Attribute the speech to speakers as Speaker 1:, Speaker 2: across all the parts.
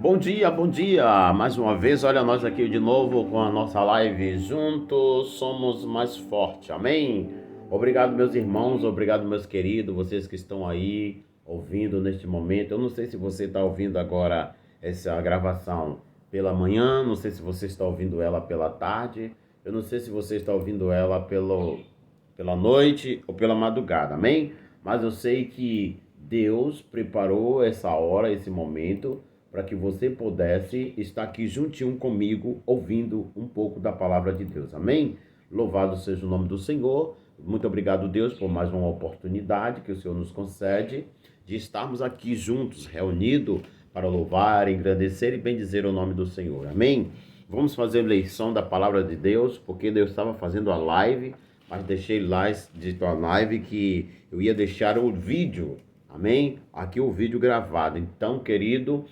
Speaker 1: Bom dia! Mais uma vez, olha nós aqui de novo com a nossa live. Juntos somos mais fortes, amém? Obrigado, meus irmãos, obrigado, meus queridos, vocês que estão aí ouvindo neste momento. Eu não sei se você está ouvindo agora essa gravação pela manhã, não sei se você está ouvindo ela pela tarde, eu não sei se você está ouvindo ela pela noite ou pela madrugada, amém? Mas eu sei que Deus preparou essa hora, esse momento, para que você pudesse estar aqui juntinho comigo, ouvindo um pouco da palavra de Deus. Amém? Louvado seja o nome do Senhor. Muito obrigado, Deus, por mais uma oportunidade que o Senhor nos concede de estarmos aqui juntos, reunidos, para louvar, engrandecer e bendizer o nome do Senhor. Amém? Vamos fazer leição da palavra de Deus, porque Deus estava fazendo a live, mas deixei lá dito a live que eu ia deixar o vídeo. Amém? Aqui o vídeo gravado. Então, querido,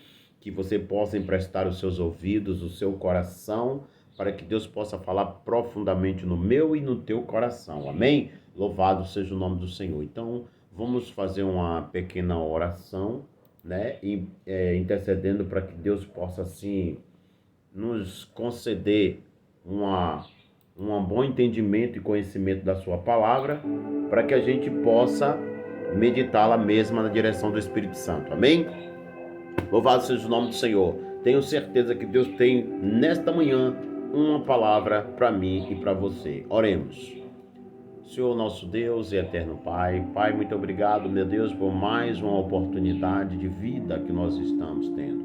Speaker 1: que você possa emprestar os seus ouvidos, o seu coração, para que Deus possa falar profundamente no meu e no teu coração. Amém? Louvado seja o nome do Senhor. Então, vamos fazer uma pequena oração, né? Intercedendo para que Deus possa, assim, nos conceder um bom entendimento e conhecimento da sua palavra, para que a gente possa meditá-la mesma na direção do Espírito Santo. Amém? Louvado seja o nome do Senhor. Tenho certeza que Deus tem nesta manhã uma palavra para mim e para você. Oremos. Senhor nosso Deus e eterno Pai, Pai, muito obrigado, meu Deus, por mais uma oportunidade de vida que nós estamos tendo.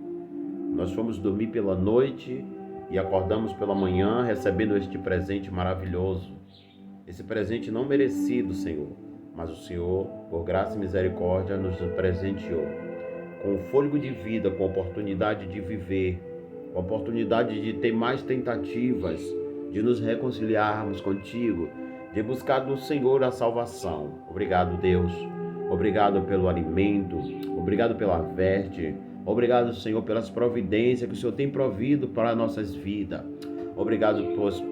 Speaker 1: Nós fomos dormir pela noite e acordamos pela manhã recebendo este presente maravilhoso. Esse presente não merecido, Senhor, mas o Senhor, por graça e misericórdia, nos presenteou com o fôlego de vida, com a oportunidade de viver, com a oportunidade de ter mais tentativas, de nos reconciliarmos contigo, de buscar do Senhor a salvação. Obrigado, Deus. Obrigado pelo alimento, obrigado pela veste, obrigado, Senhor, pelas providências que o Senhor tem provido para nossas vidas. Obrigado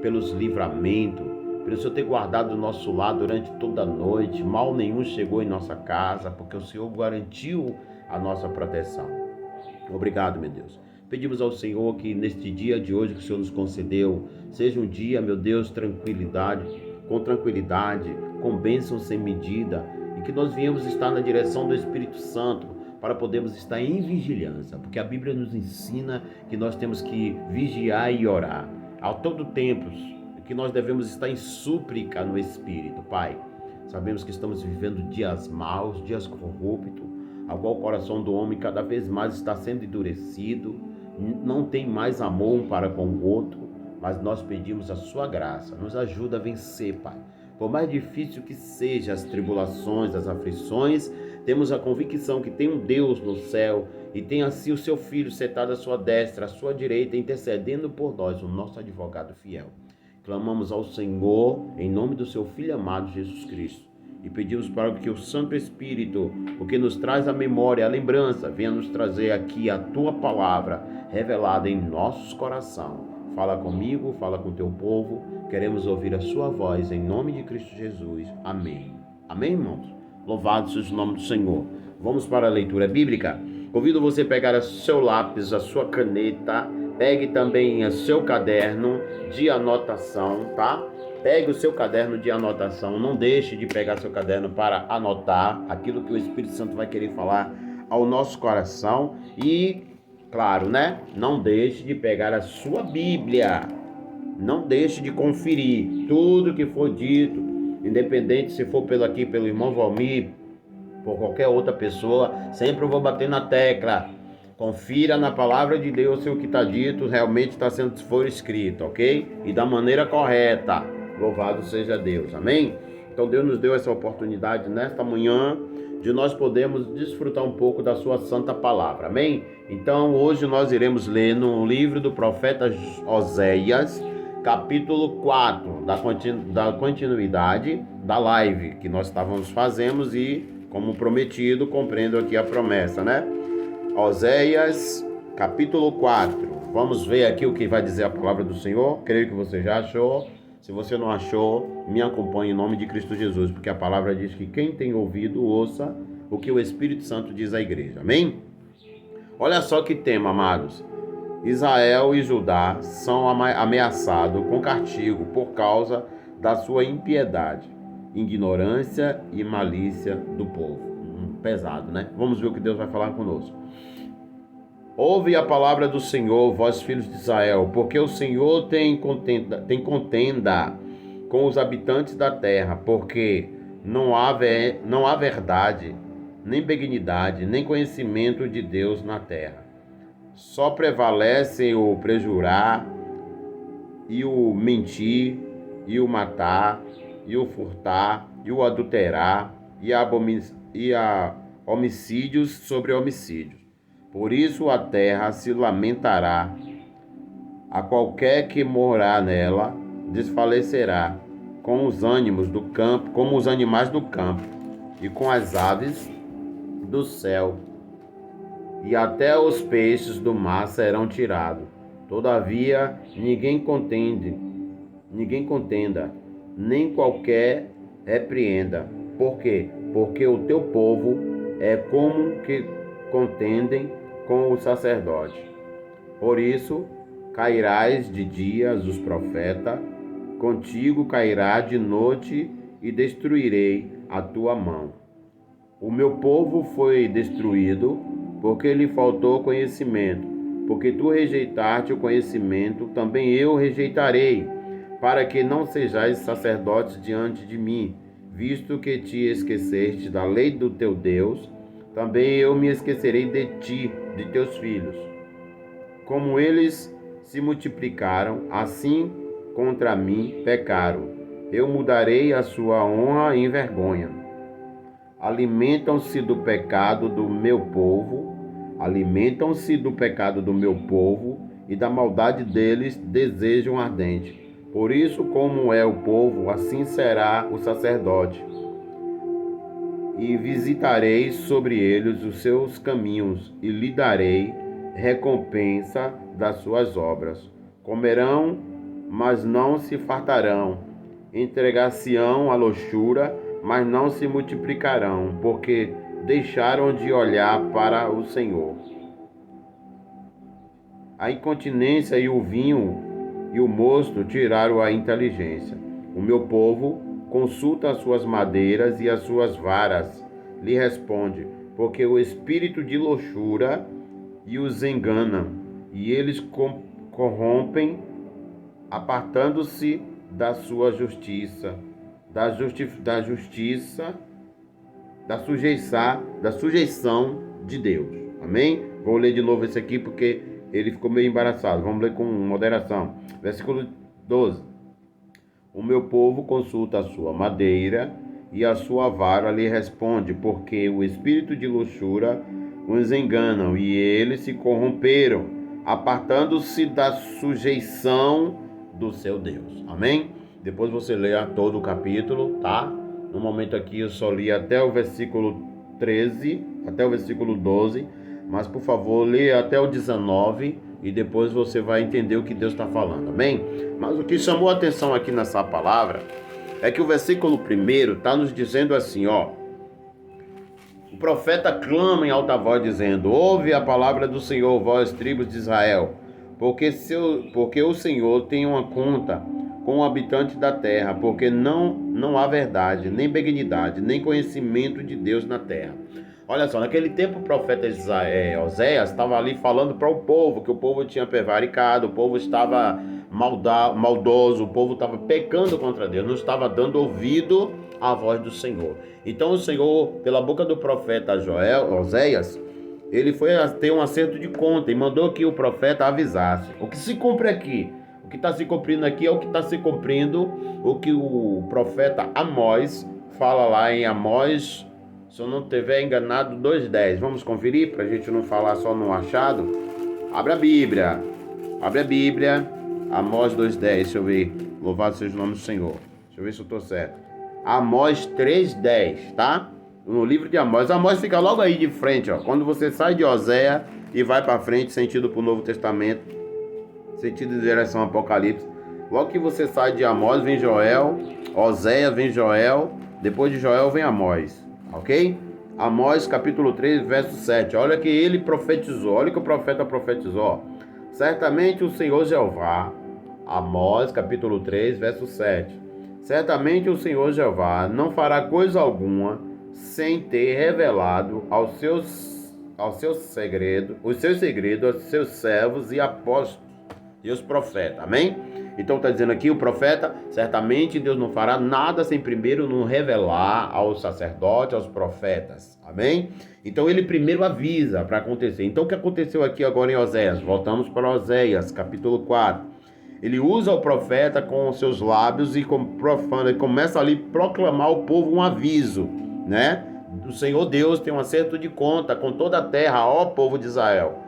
Speaker 1: pelos livramentos, pelo Senhor ter guardado o nosso lar durante toda a noite. Mal nenhum chegou em nossa casa, porque o Senhor garantiu a nossa proteção. Obrigado, meu Deus. Pedimos ao Senhor que neste dia de hoje que o Senhor nos concedeu, seja um dia, meu Deus, tranquilidade, com bênção sem medida, e que nós viemos estar na direção do Espírito Santo, para podermos estar em vigilância, porque a Bíblia nos ensina que nós temos que vigiar e orar. A todo tempo, que nós devemos estar em súplica no Espírito, Pai. Sabemos que estamos vivendo dias maus, dias corruptos, a qual o coração do homem cada vez mais está sendo endurecido, não tem mais amor um para com o outro, mas nós pedimos a sua graça, nos ajuda a vencer, Pai. Por mais difícil que sejam as tribulações, as aflições, temos a convicção que tem um Deus no céu e tem assim o seu Filho sentado à sua destra, à sua direita, intercedendo por nós, o nosso advogado fiel. Clamamos ao Senhor em nome do seu Filho amado Jesus Cristo e pedimos para que o Santo Espírito, o que nos traz a memória, a lembrança, venha nos trazer aqui a tua palavra revelada em nossos corações. Fala comigo, fala com o teu povo, queremos ouvir a sua voz em nome de Cristo Jesus. Amém. Amém, irmãos? Louvado seja o nome do Senhor. Vamos para a leitura bíblica. Convido você a pegar o seu lápis, a sua caneta, pegue também o seu caderno de anotação, tá? Pegue o seu caderno de anotação, não deixe de pegar seu caderno para anotar aquilo que o Espírito Santo vai querer falar ao nosso coração e, claro, né? Não deixe de pegar a sua Bíblia, não deixe de conferir tudo que for dito, independente se for pelo irmão Valmir, por qualquer outra pessoa, sempre eu vou bater na tecla. Confira na palavra de Deus se o que está dito realmente está sendo for escrito, ok? E da maneira correta. Louvado seja Deus, amém? Então Deus nos deu essa oportunidade nesta manhã de nós podermos desfrutar um pouco da sua santa palavra, amém? Então hoje nós iremos ler no livro do profeta Oséias, capítulo 4, da continuidade da live que nós estávamos fazendo e, como prometido, compreendo aqui a promessa, né? Oséias, capítulo 4. Vamos ver aqui o que vai dizer a palavra do Senhor. Creio que você já achou. Se você não achou, me acompanhe em nome de Cristo Jesus, porque a palavra diz que quem tem ouvido, ouça o que o Espírito Santo diz à igreja. Amém? Olha só que tema, amados. Israel e Judá são ameaçados com castigo por causa da sua impiedade, ignorância e malícia do povo. Pesado, né? Vamos ver o que Deus vai falar conosco. Ouve a palavra do Senhor, vós filhos de Israel, porque o Senhor tem contenda com os habitantes da terra, porque não há verdade, nem benignidade, nem conhecimento de Deus na terra. Só prevalecem o prejurar, e o mentir, e o matar, e o furtar, e o adulterar, e a homicídios sobre homicídios. Por isso a terra se lamentará, a qualquer que morar nela desfalecerá, com os ânimos do campo, como os animais do campo, e com as aves do céu, e até os peixes do mar serão tirados. Todavia ninguém contenda, nem qualquer repreenda. Por quê? Porque o teu povo é como que contendem com o sacerdote. Por isso cairás de dia os profetas, contigo cairá de noite, e destruirei a tua mão. O meu povo foi destruído, porque lhe faltou conhecimento. Porque tu rejeitaste o conhecimento, também eu rejeitarei, para que não sejais sacerdotes diante de mim. Visto que te esqueceste da lei do teu Deus, também eu me esquecerei de ti, de teus filhos. Como eles se multiplicaram, assim contra mim pecaram. Eu mudarei a sua honra em vergonha. Alimentam-se do pecado do meu povo, e da maldade deles desejam ardente. Por isso, como é o povo, assim será o sacerdote. E visitarei sobre eles os seus caminhos, e lhe darei recompensa das suas obras. Comerão, mas não se fartarão. Entregar-se-ão à luxúria, mas não se multiplicarão, porque deixaram de olhar para o Senhor. A incontinência e o vinho e o mosto tiraram a inteligência. O meu povo consulta as suas madeiras e as suas varas. Lhe responde, porque o espírito de luxúria e os engana, e eles corrompem, apartando-se da sua justiça, da sujeição de Deus. Amém? Vou ler de novo esse aqui porque ele ficou meio embaraçado. Vamos ler com moderação. Versículo 12. O meu povo consulta a sua madeira e a sua vara lhe responde, porque o espírito de luxúria os enganam e eles se corromperam, apartando-se da sujeição do seu Deus. Amém? Depois você lê todo o capítulo, tá? No momento aqui eu só li até o versículo 13, até o versículo 12, mas por favor, leia até o 19 e depois você vai entender o que Deus está falando, amém? Mas o que chamou a atenção aqui nessa palavra é que o versículo 1 está nos dizendo assim, ó. O profeta clama em alta voz dizendo, ouve a palavra do Senhor, vós tribos de Israel, porque o Senhor tem uma conta com o habitante da terra, porque não há verdade, nem benignidade, nem conhecimento de Deus na terra. Olha só, naquele tempo o profeta Oséias estava ali falando para o povo, que o povo tinha prevaricado, o povo estava maldoso, o povo estava pecando contra Deus, não estava dando ouvido à voz do Senhor. Então o Senhor, pela boca do profeta Oséias, ele foi ter um acerto de conta e mandou que o profeta avisasse. O que se cumpre aqui? O que está se cumprindo aqui é o que está se cumprindo, o que o profeta Amós fala lá em Amós, se eu não estiver enganado, 2:10. Vamos conferir para a gente não falar só no achado? Abre a Bíblia, Amós 2:10, deixa eu ver, louvado seja o nome do Senhor, deixa eu ver se eu estou certo. Amós 3:10, tá? No livro de Amós, Amós fica logo aí de frente, ó. Quando você sai de Oséias e vai para frente, sentido para o Novo Testamento, sentido em direção ao Apocalipse. Logo que você sai de Amós, vem Joel, Oséias, vem Joel, depois de Joel vem Amós, ok? Amós capítulo 3, verso 7. Olha que ele profetizou, olha que o profeta profetizou. Certamente o Senhor Jeová, Amós capítulo 3, verso 7. Certamente o Senhor Jeová não fará coisa alguma sem ter revelado os seus segredos aos seus servos e apóstolos e os profetas. Amém? Então está dizendo aqui o profeta, certamente Deus não fará nada sem primeiro não revelar aos sacerdotes, aos profetas. Amém? Então ele primeiro avisa para acontecer. Então o que aconteceu aqui agora em Oséias? Voltamos para Oséias, capítulo 4. Ele usa o profeta com os seus lábios e começa ali a proclamar ao povo um aviso, né? O Senhor Deus tem um acerto de conta com toda a terra, ó povo de Israel.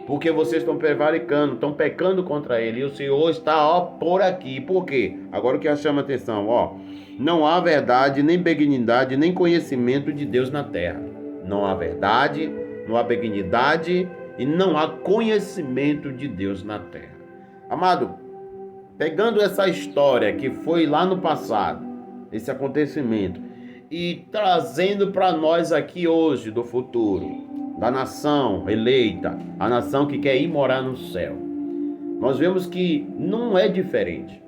Speaker 1: Porque vocês estão prevaricando, estão pecando contra ele. E o Senhor está, ó, por aqui. Por quê? Agora o que chama a atenção, ó. Não há verdade, nem benignidade, nem conhecimento de Deus na terra. Não há verdade, não há benignidade e não há conhecimento de Deus na terra. Amado, pegando essa história que foi lá no passado, esse acontecimento, e trazendo para nós aqui hoje, do futuro, da nação eleita, a nação que quer ir morar no céu, nós vemos que não é diferente.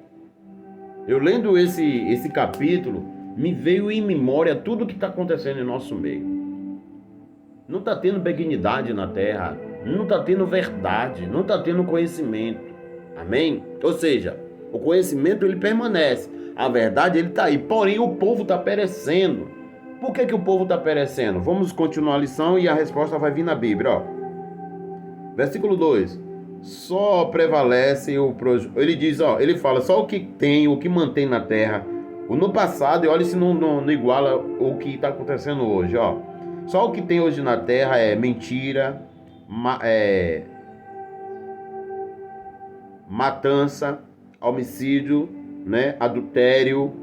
Speaker 1: Eu lendo esse capítulo, me veio em memória tudo que está acontecendo em nosso meio. Não está tendo benignidade na terra, não está tendo verdade, não está tendo conhecimento. Amém? Ou seja, o conhecimento ele permanece, a verdade ele está aí, porém o povo está perecendo. Por que o povo está perecendo? Vamos continuar a lição e a resposta vai vir na Bíblia. Ó. Versículo 2. Só prevalece ele diz, ó, ele fala, só o que tem, o que mantém na terra. No passado, e olha se não iguala o que está acontecendo hoje. Ó. Só o que tem hoje na terra é mentira, matança, homicídio, né, adultério,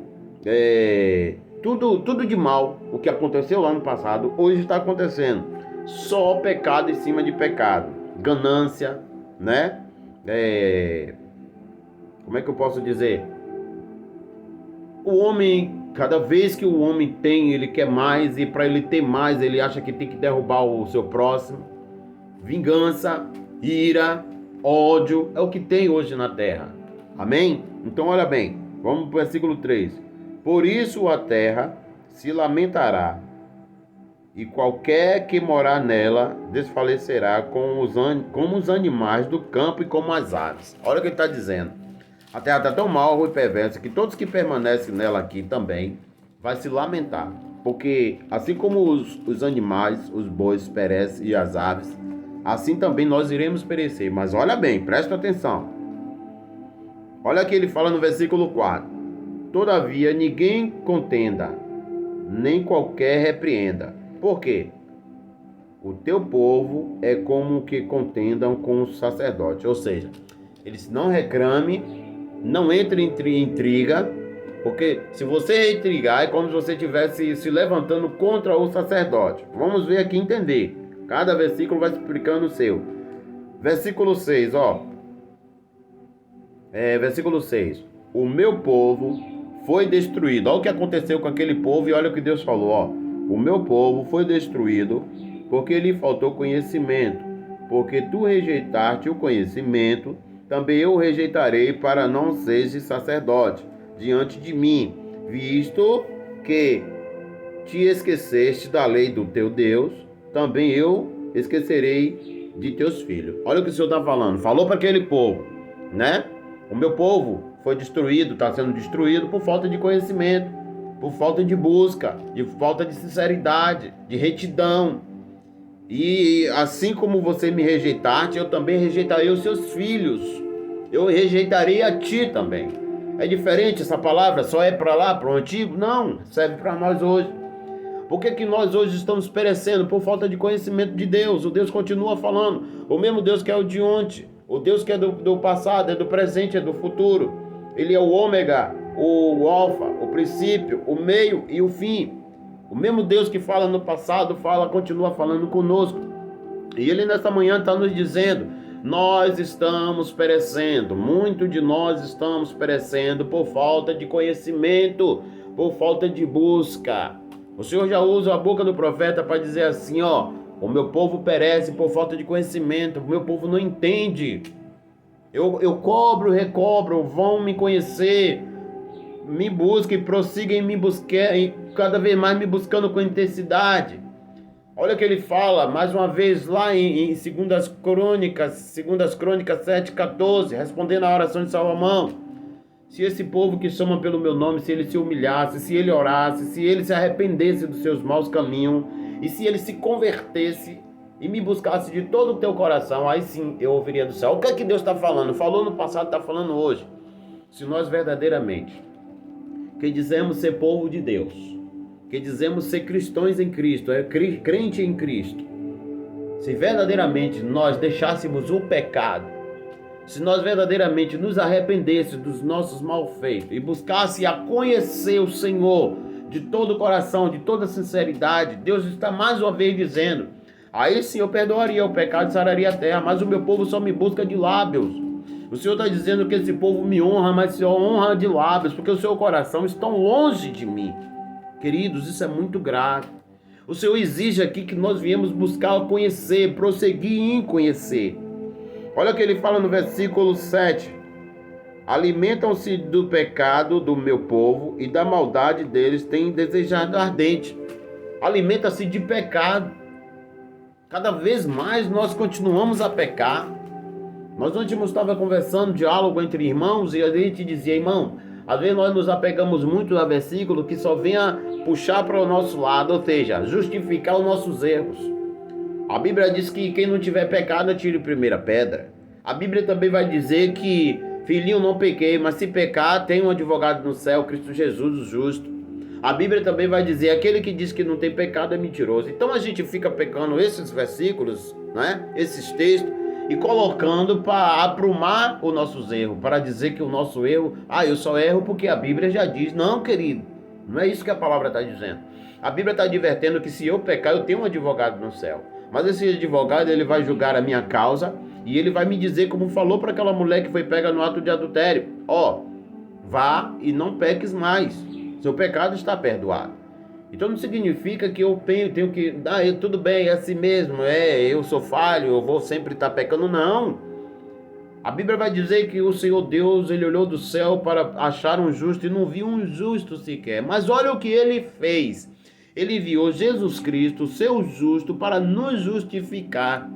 Speaker 1: tudo de mal. O que aconteceu lá no passado, hoje está acontecendo. Só pecado em cima de pecado. Ganância, né? Como é que eu posso dizer? O homem, cada vez que o homem tem, ele quer mais. E para ele ter mais, ele acha que tem que derrubar o seu próximo. Vingança, ira, ódio, é o que tem hoje na terra. Amém? Então olha bem, vamos para o versículo 3. Por isso a terra se lamentará, e qualquer que morar nela desfalecerá como os animais do campo e como as aves. Olha o que ele está dizendo. A terra está tão mal e perversa que todos que permanecem nela aqui também vai se lamentar. Porque assim como os animais, os bois perecem e as aves, assim também nós iremos perecer. Mas olha bem, presta atenção. Olha que ele fala no versículo 4. Todavia ninguém contenda, nem qualquer repreenda. Por quê? O teu povo é como que contendam com os sacerdotes. Ou seja, eles não reclamem, não entrem em intriga, porque se você intrigar é como se você estivesse se levantando contra o sacerdote. Vamos ver aqui entender. Cada versículo vai explicando o seu. Versículo 6, ó. Versículo 6. O meu povo foi destruído. Olha o que aconteceu com aquele povo e olha o que Deus falou, ó. O meu povo foi destruído porque lhe faltou conhecimento. Porque tu rejeitaste o conhecimento, também eu o rejeitarei para não sejas sacerdote diante de mim, visto que te esqueceste da lei do teu Deus, também eu esquecerei de teus filhos. Olha o que o Senhor está falando. Falou para aquele povo, né? O meu povo foi destruído, está sendo destruído por falta de conhecimento, por falta de busca, de falta de sinceridade, de retidão. E assim como você me rejeitaste, eu também rejeitarei os seus filhos. Eu rejeitarei a ti também. É diferente essa palavra? Só é para lá, para o antigo? Não, serve para nós hoje. Por que nós hoje estamos perecendo? Por falta de conhecimento de Deus. O Deus continua falando. O mesmo Deus que é o de ontem. O Deus que é do passado, é do presente, é do futuro. Ele é o ômega, o alfa, o princípio, o meio e o fim. O mesmo Deus que fala no passado, continua falando conosco. E Ele nesta manhã está nos dizendo, nós estamos perecendo, muito de nós estamos perecendo por falta de conhecimento, por falta de busca. O Senhor já usa a boca do profeta para dizer assim, ó, o meu povo perece por falta de conhecimento, o meu povo não entende. Eu cobro, recobro, vão me conhecer, me busquem, prossigam em me buscar, cada vez mais me buscando com intensidade. Olha o que ele fala, mais uma vez, lá em 2 Crônicas 7,14, respondendo à oração de Salomão. Se esse povo que chama pelo meu nome, se ele se humilhasse, se ele orasse, se ele se arrependesse dos seus maus caminhos, e se ele se convertesse e me buscasse de todo o teu coração, aí sim eu ouviria do céu. O que é que Deus está falando? Falou no passado, está falando hoje. Se nós verdadeiramente, que dizemos ser povo de Deus, que dizemos ser cristãos em Cristo, crente em Cristo, se verdadeiramente nós deixássemos o pecado, se nós verdadeiramente nos arrependêssemos dos nossos malfeitos e buscasse a conhecer o Senhor de todo o coração, de toda a sinceridade, Deus está mais uma vez dizendo, aí sim eu perdoaria o pecado e sararia a terra, mas o meu povo só me busca de lábios. O Senhor está dizendo que esse povo me honra, mas se honra de lábios, porque o seu coração está longe de mim. Queridos, isso é muito grave. O Senhor exige aqui que nós viemos buscar conhecer, prosseguir em conhecer. Olha o que ele fala no versículo 7. Alimentam-se do pecado do meu povo e da maldade deles têm desejado ardente. Alimenta-se de pecado. Cada vez mais nós continuamos a pecar. Nós ontem estávamos conversando, diálogo entre irmãos, e a gente dizia, irmão, às vezes nós nos apegamos muito a versículo que só venha puxar para o nosso lado, ou seja, justificar os nossos erros. A Bíblia diz que quem não tiver pecado, atire a primeira pedra. A Bíblia também vai dizer que, filhinho, não pequei, mas se pecar, tem um advogado no céu, Cristo Jesus, o justo. A Bíblia também vai dizer, aquele que diz que não tem pecado é mentiroso. Então a gente fica pecando esses versículos, né? Esses textos, e colocando para aprumar os nossos erros, para dizer que o nosso erro, eu só erro porque a Bíblia já diz. Não, querido, não é isso que a palavra está dizendo. A Bíblia está advertendo que se eu pecar, eu tenho um advogado no céu. Mas esse advogado, ele vai julgar a minha causa e ele vai me dizer, como falou para aquela mulher que foi pega no ato de adultério, vá e não peques mais, seu pecado está perdoado. Então não significa que eu tenho que, tudo bem, é assim mesmo, eu sou falho, eu vou sempre estar pecando, não. A Bíblia vai dizer que o Senhor Deus, ele olhou do céu para achar um justo e não viu um justo sequer. Mas olha o que ele fez. Ele enviou Jesus Cristo, seu justo, para nos justificar.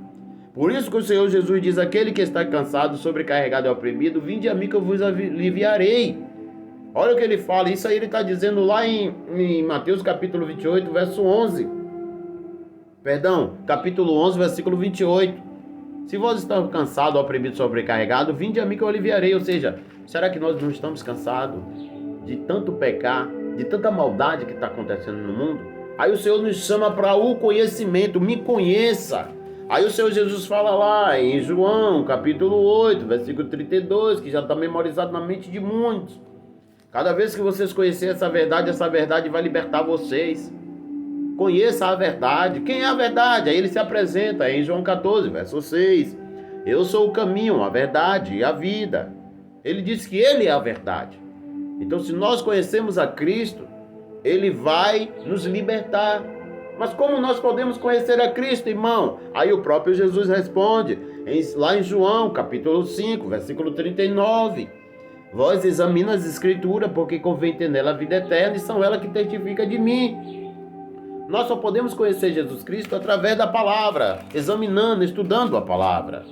Speaker 1: Por isso que o Senhor Jesus diz, aquele que está cansado, sobrecarregado e oprimido, vinde a mim que eu vos aliviarei. Olha o que ele fala, isso aí ele está dizendo lá em Mateus capítulo 28, verso 11. Capítulo 11, versículo 28. Se vós estão cansados, oprimidos, sobrecarregados, vinde a mim que eu aliviarei. Ou seja, será que nós não estamos cansados de tanto pecar, de tanta maldade que está acontecendo no mundo? Aí o Senhor nos chama para o conhecimento, me conheça. Aí o Senhor Jesus fala lá em João capítulo 8, versículo 32, que já está memorizado na mente de muitos. Cada vez que vocês conhecerem essa verdade vai libertar vocês. Conheça a verdade. Quem é a verdade? Aí ele se apresenta em João 14, verso 6. Eu sou o caminho, a verdade e a vida. Ele diz que ele é a verdade. Então, se nós conhecemos a Cristo, ele vai nos libertar. Mas como nós podemos conhecer a Cristo, irmão? Aí o próprio Jesus responde, lá em João capítulo 5, versículo 39. Vós examina as Escrituras, porque convém ter nela a vida eterna, e são elas que testificam de mim. Nós só podemos conhecer Jesus Cristo através da palavra, examinando, estudando a palavra.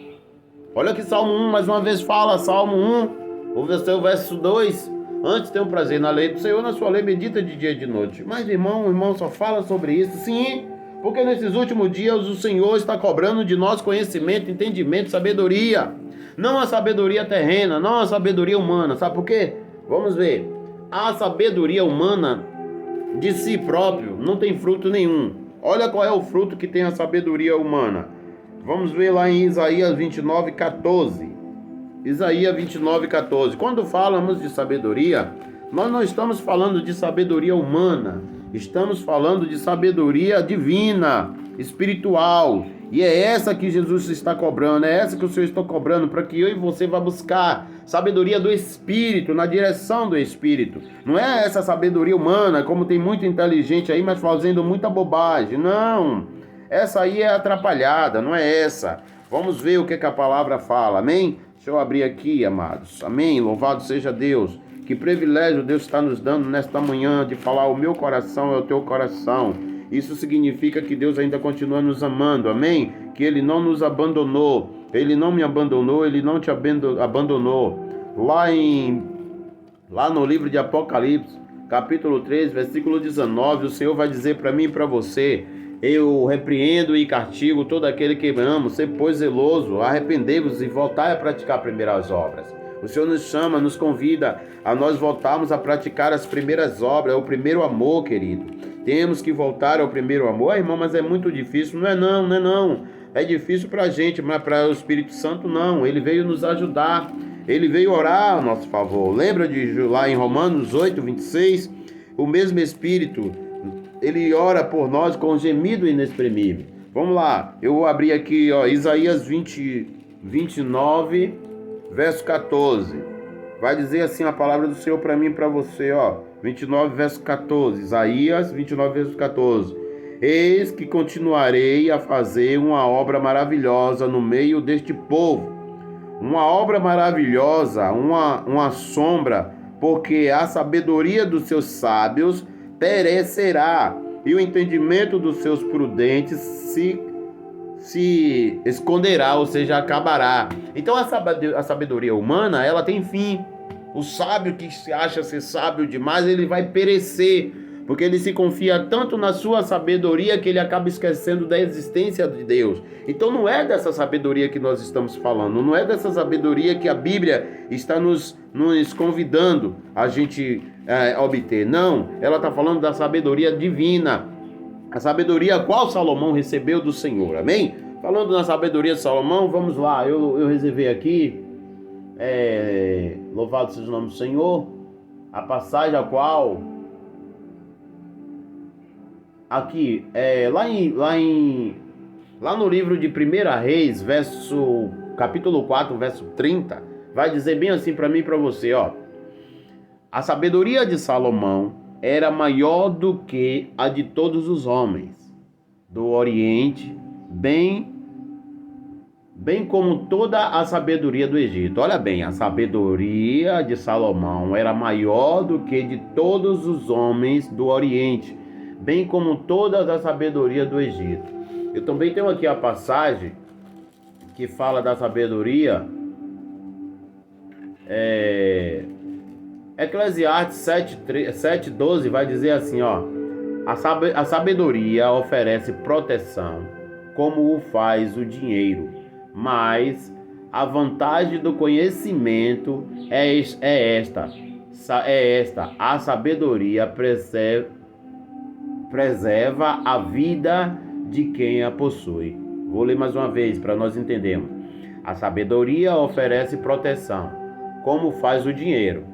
Speaker 1: Olha que Salmo 1 mais uma vez fala, Salmo 1, o verso 2. Antes tenho prazer na lei do Senhor, na sua lei medita de dia e de noite. Mas o irmão só fala sobre isso. Sim, porque nesses últimos dias o Senhor está cobrando de nós conhecimento, entendimento, sabedoria. Não a sabedoria terrena, não a sabedoria humana. Sabe por quê? Vamos ver. A sabedoria humana de si próprio não tem fruto nenhum. Olha qual é o fruto que tem a sabedoria humana. Vamos ver lá em Isaías 29, 14. Isaías 29, 14. Quando falamos de sabedoria, nós não estamos falando de sabedoria humana. Estamos falando de sabedoria divina, espiritual. E é essa que Jesus está cobrando, é essa que o Senhor está cobrando, para que eu e você vá buscar sabedoria do Espírito, na direção do Espírito. Não é essa sabedoria humana, como tem muito inteligente aí, mas fazendo muita bobagem. Não, essa aí é atrapalhada, não é essa. Vamos ver o que a palavra fala, amém? Deixa eu abrir aqui, amados, amém? Louvado seja Deus. Que privilégio Deus está nos dando nesta manhã de falar o meu coração é o teu coração. Isso significa que Deus ainda continua nos amando, amém? Que Ele não nos abandonou, Ele não me abandonou, Ele não te abandonou. Lá no livro de Apocalipse, capítulo 3, versículo 19, o Senhor vai dizer para mim e para você: eu repreendo e castigo todo aquele que me ama, ser pois zeloso, arrependei-vos e voltai a praticar primeiras obras. O Senhor nos chama, nos convida a nós voltarmos a praticar as primeiras obras, o primeiro amor, querido. Temos que voltar ao primeiro amor. Ah, irmão, mas é muito difícil. Não é não. É difícil para a gente, mas para o Espírito Santo não. Ele veio nos ajudar. Ele veio orar a nosso favor. Lembra de lá em Romanos 8, 26? O mesmo Espírito, ele ora por nós com gemido inexprimível. Vamos lá. Eu vou abrir aqui, Isaías 29, verso 14. Vai dizer assim a palavra do Senhor para mim e para você, 29, verso 14. Isaías 29, verso 14. Eis que continuarei a fazer uma obra maravilhosa no meio deste povo. Uma obra maravilhosa, uma sombra, porque a sabedoria dos seus sábios perecerá, e o entendimento dos seus prudentes se esconderá, ou seja, acabará. Então a sabedoria humana, ela tem fim. O sábio que se acha ser sábio demais, ele vai perecer, porque ele se confia tanto na sua sabedoria que ele acaba esquecendo da existência de Deus. Então não é dessa sabedoria que nós estamos falando, não é dessa sabedoria que a Bíblia está nos convidando a gente obter. Não, ela está falando da sabedoria divina, a sabedoria a qual Salomão recebeu do Senhor, amém? Falando na sabedoria de Salomão, vamos lá, eu reservei aqui, louvado seja o nome do Senhor, a passagem a qual, aqui, lá no livro de 1 Reis, capítulo 4, verso 30, vai dizer bem assim para mim e para você, a sabedoria de Salomão era maior do que a de todos os homens do Oriente, bem como toda a sabedoria do Egito. Olha bem, a sabedoria de Salomão era maior do que de todos os homens do Oriente, bem como toda a sabedoria do Egito. Eu também tenho aqui a passagem que fala da sabedoria, Eclesiastes 7:12 vai dizer assim, a sabedoria oferece proteção, como o faz o dinheiro, mas a vantagem do conhecimento é esta, a sabedoria preserva a vida de quem a possui. Vou ler mais uma vez para nós entendermos. A sabedoria oferece proteção, como faz o dinheiro,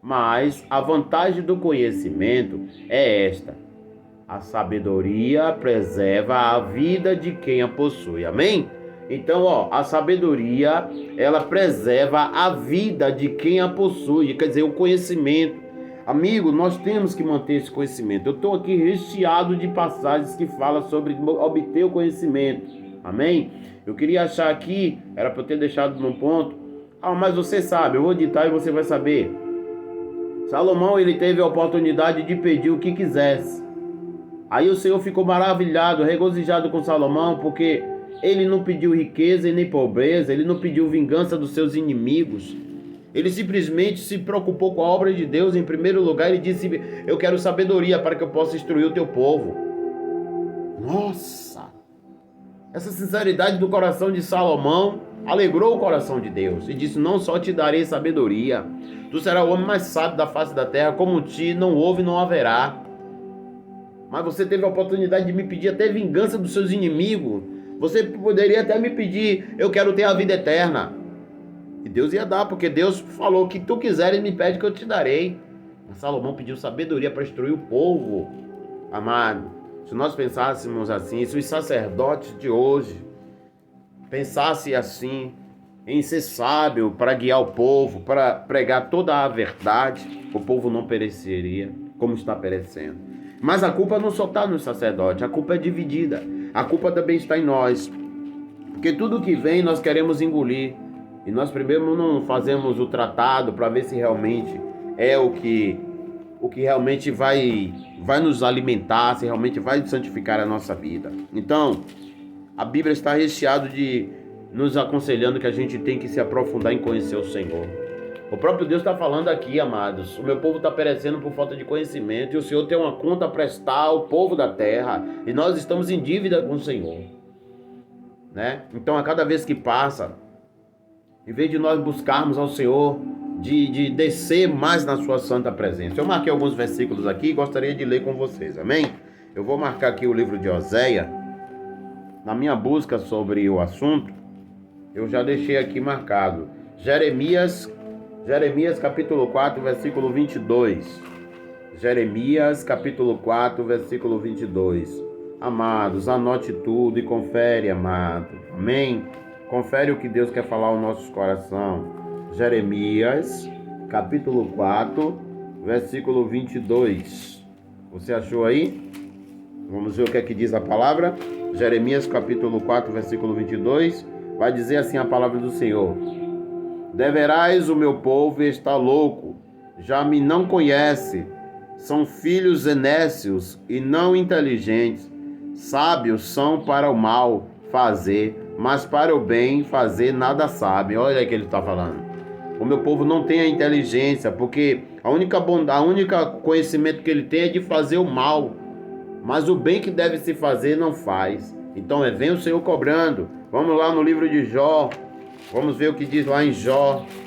Speaker 1: mas a vantagem do conhecimento é esta: a sabedoria preserva a vida de quem a possui. Amém? Então, a sabedoria, ela preserva a vida de quem a possui, quer dizer, o conhecimento. Amigo, nós temos que manter esse conhecimento. Eu estou aqui recheado de passagens que falam sobre obter o conhecimento. Amém? Eu queria achar aqui, era para eu ter deixado num ponto. Mas você sabe, eu vou ditar e você vai saber. Salomão, ele teve a oportunidade de pedir o que quisesse. Aí o Senhor ficou maravilhado, regozijado com Salomão, porque ele não pediu riqueza e nem pobreza, ele não pediu vingança dos seus inimigos. Ele simplesmente se preocupou com a obra de Deus em primeiro lugar e disse: eu quero sabedoria para que eu possa instruir o teu povo. Nossa! Essa sinceridade do coração de Salomão alegrou o coração de Deus e disse: não só te darei sabedoria, tu serás o homem mais sábio da face da terra, como ti não houve e não haverá. Mas você teve a oportunidade de me pedir até vingança dos seus inimigos. Você poderia até me pedir: eu quero ter a vida eterna. E Deus ia dar, porque Deus falou: que tu quiseres me pede que eu te darei. Mas Salomão pediu sabedoria para instruir o povo. Amado, se nós pensássemos assim, se os sacerdotes de hoje pensasse assim, em ser sábio para guiar o povo, para pregar toda a verdade, o povo não pereceria como está perecendo. Mas a culpa não só está no sacerdote, a culpa é dividida. A culpa também está em nós, porque tudo que vem nós queremos engolir. E nós primeiro não fazemos o tratado para ver se realmente é o que realmente vai nos alimentar, se realmente vai santificar a nossa vida. Então, a Bíblia está recheada de nos aconselhando que a gente tem que se aprofundar em conhecer o Senhor. O próprio Deus está falando aqui, amados, o meu povo está perecendo por falta de conhecimento e o Senhor tem uma conta a prestar ao povo da terra e nós estamos em dívida com o Senhor, né? Então, a cada vez que passa, em vez de nós buscarmos ao Senhor, de descer mais na sua santa presença. Eu marquei alguns versículos aqui e gostaria de ler com vocês, amém? Eu vou marcar aqui o livro de Oséias. Na minha busca sobre o assunto, eu já deixei aqui marcado. Jeremias capítulo 4, versículo 22. Jeremias capítulo 4, versículo 22. Amados, anote tudo e confere, amado. Amém? Confere o que Deus quer falar ao nosso coração. Jeremias, capítulo 4, versículo 22. Você achou aí? Vamos ver o que é que diz a palavra. Jeremias, capítulo 4, versículo 22. Vai dizer assim a palavra do Senhor. Deverás o meu povo está louco, já me não conhece. São filhos enécios e não inteligentes. Sábios são para o mal fazer, mas para o bem fazer nada sabem. Olha aí que ele está falando. O meu povo não tem a inteligência, porque a única conhecimento que ele tem é de fazer o mal. Mas o bem que deve se fazer não faz. Então vem o Senhor cobrando. Vamos lá no livro de Jó. Vamos ver o que diz lá em Jó.